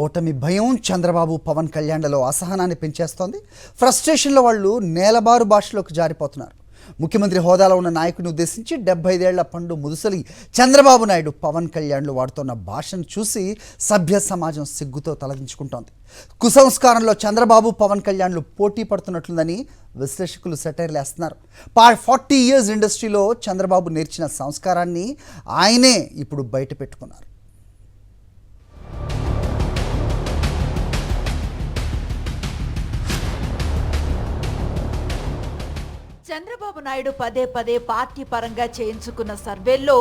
ఓటమి భయం చంద్రబాబు పవన్ కళ్యాణ్లలో అసహనాన్ని పెంచేస్తోంది. ఫ్రస్ట్రేషన్లో వాళ్ళు నేలబారు భాషలోకి జారిపోతున్నారు. ముఖ్యమంత్రి హోదాలో ఉన్న నాయకుని ఉద్దేశించి 75 ఏళ్ల పండు ముదుసలి చంద్రబాబు నాయుడు పవన్ కళ్యాణ్లు వాడుతున్న భాషను చూసి సభ్య సమాజం సిగ్గుతో తలదించుకుంటోంది. కుసంస్కారంలో చంద్రబాబు పవన్ కళ్యాణ్లు పోటీ పడుతున్నట్లుందని విశ్లేషకులు సెటైర్లు వేస్తున్నారు. 40 years ఇండస్ట్రీలో చంద్రబాబు నేర్చిన సంస్కారాన్ని ఆయనే ఇప్పుడు బయట పెట్టుకున్నారు. చంద్రబాబు నాయుడు పదే పదే పార్టీ పరంగా చేయించుకున్న సర్వేల్లో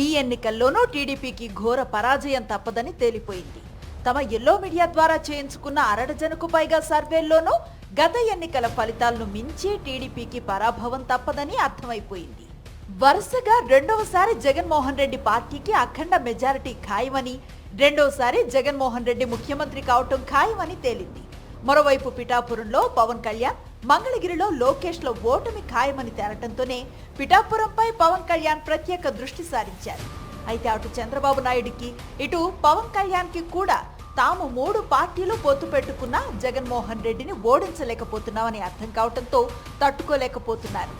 ఈ ఎన్నికల్లోనూ టీడీపీకి ఘోర పరాజయం తప్పదని తేలిపోయింది. తమ ఎల్లో మీడియా ద్వారా చేయించుకున్న 1/2 డజనుకు పైగా సర్వేల్లోనూ గత ఎన్నికల ఫలితాలను మించి టీడీపీకి పరాభవం తప్పదని అర్థమైపోయింది. వరుసగా రెండవసారి జగన్మోహన్ రెడ్డి పార్టీకి అఖండ మెజారిటీ ఖాయమని, రెండోసారి జగన్మోహన్ రెడ్డి ముఖ్యమంత్రి కావటం ఖాయమని తేలింది. మరోవైపు పిఠాపురంలో పవన్ కళ్యాణ్, మంగళగిరిలో లోకేష్ లో ఓటమి ఖాయమని తేలటంతోనే పిఠాపురంపై పవన్ కళ్యాణ్ ప్రత్యేక దృష్టి సారించారు. అయితే అటు చంద్రబాబు నాయుడుకి, ఇటు పవన్ కళ్యాణ్ కి కూడా తాము 3 పార్టీలు పొత్తు పెట్టుకున్న జగన్మోహన్ రెడ్డిని ఓడించలేకపోతున్నామని అర్థం కావటంతో తట్టుకోలేకపోతున్నారు.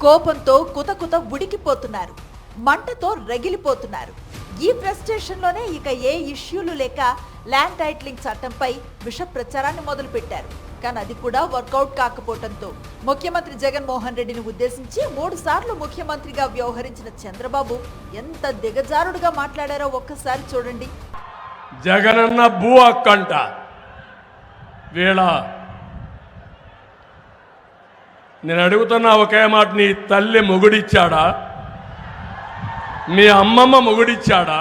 కోపంతో కుతకుత ఉడికిపోతున్నారు, మంటతో రగిలిపోతున్నారు. ఈ ఫ్రస్ట్రేషన్లోనే ఇక ఏ ఇష్యూలు లేక ల్యాండ్ టైటిలింగ్ చట్టంపై విష ప్రచారాన్ని మొదలుపెట్టారు. కానీ అది కూడా వర్కౌట్ కాకపోవడంతో ముఖ్యమంత్రి జగన్మోహన్ రెడ్డిని ఉద్దేశించి 3 సార్లు ముఖ్యమంత్రిగా వ్యవహరించిన చంద్రబాబు ఎంత దిగజారుడుగా మాట్లాడారో ఒక్కసారి చూడండి. జగనన్న భూ అక్కంట వీళ్ళ నేను అడుగుతున్నా ఒకే మాట, నీ తల్లి మొగుడిచ్చాడా? మీ అమ్మమ్మ మొగుడిచ్చాడా?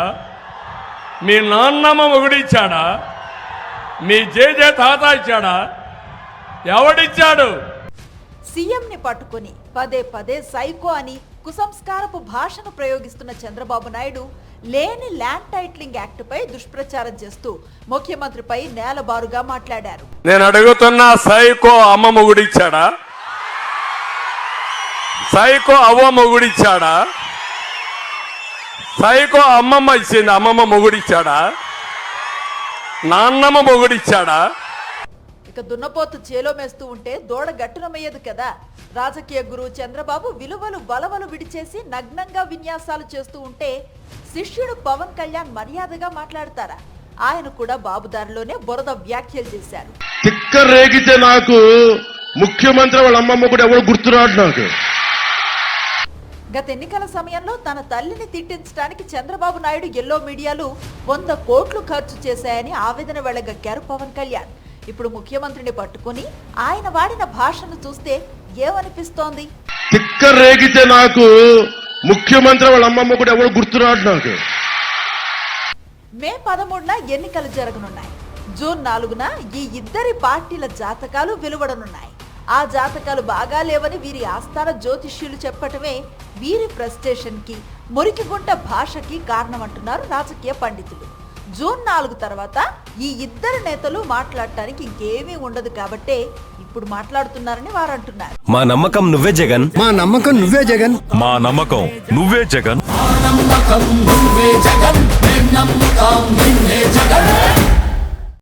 మీ నాన్నమ్మ మొగుడిచ్చాడా? మీ జేజే తాత ఇచ్చాడా? ఎవడిచ్చాడు? సీఎంని పట్టుకుని పదే పదే సైకో అని కుసంస్కారపు భాషను ప్రయోగిస్తున్న చంద్రబాబు నాయుడు లేని ల్యాండ్ టైటిలింగ్ యాక్ట్ పై దుష్ప్రచారం చేస్తూ ముఖ్యమంత్రిపై నేలబారుగా మాట్లాడారు. నేను అడుగుతున్నా, సైకో అమ్మ మొగుడిచ్చాడా? సైకో అవ్వ మొగుడిచ్చాడా? సైకో అమ్మమ్మ ఇచ్చింది, అమ్మమ్మ మొగుడిచ్చాడా? నాన్నమ్మ మొగుడిచ్చాడా? ఇక దున్నపోతు చేలో మేస్తూ ఉంటే దూడ గట్టునమయ్యేది కదా. రాజకీయ గురువు చంద్రబాబు విలువలు బలవలు విడిచేసి నగ్నంగా విన్యాసాలు చేస్తూ ఉంటే శిష్యుడు పవన్ కళ్యాణ్ మర్యాదగా మాట్లాడతారా? ఆయన కూడా బాబుదారిలోనే బురద వ్యాఖ్యలు చేశారు. రేగితే నాకు ముఖ్యమంత్రి వాళ్ళ అమ్మమ్మ కూడా ఎవరు గుర్తురాడు నాకు. గత ఎన్నికల సమయంలో తన తల్లిని తిట్టించడానికి చంద్రబాబు నాయుడు ఎల్లో మీడియాలు 100 కోట్లు ఖర్చు చేశాయని ఆవేదన వెళ్లగక్కారు పవన్ కళ్యాణ్. ఇప్పుడు ముఖ్యమంత్రిని పట్టుకుని ఆయన వాడిన భాషను చూస్తే ఏమనిపిస్తోంది? రేగితే నాకు ముఖ్యమంత్రి వాళ్ళ అమ్మమ్మ కూడా ఎవరు గుర్తురాడు నాకు. మే 13న ఎన్నికలు జరగనున్నాయి. జూన్ 4న ఈ ఇద్దరి పార్టీల జాతకాలు వెలువడనున్నాయి. ఆ జాతకాలు బాగా లేవని వీరి ఆస్థాన జ్యోతిష్యులు చెప్పటమే వీరి ఫ్రస్ట్రేషన్ కి, మురికిగుంట భాషకి కారణమంటున్నారు రాజకీయ పండితులు. జూన్ 4 తర్వాత ఈ ఇద్దరు నేతలు మాట్లాడటానికి ఇంకేమీ ఉండదు కాబట్టే ఇప్పుడు మాట్లాడుతున్నారని వారు అంటున్నారు. మా నమ్మకం నువ్వే జగన్, మా నమ్మకం నువ్వే జగన్, మా నమ్మకం నువ్వే జగన్, మా నమ్మకం నువ్వే జగన్, మేం నమ్ముతాం నిన్నే జగన్.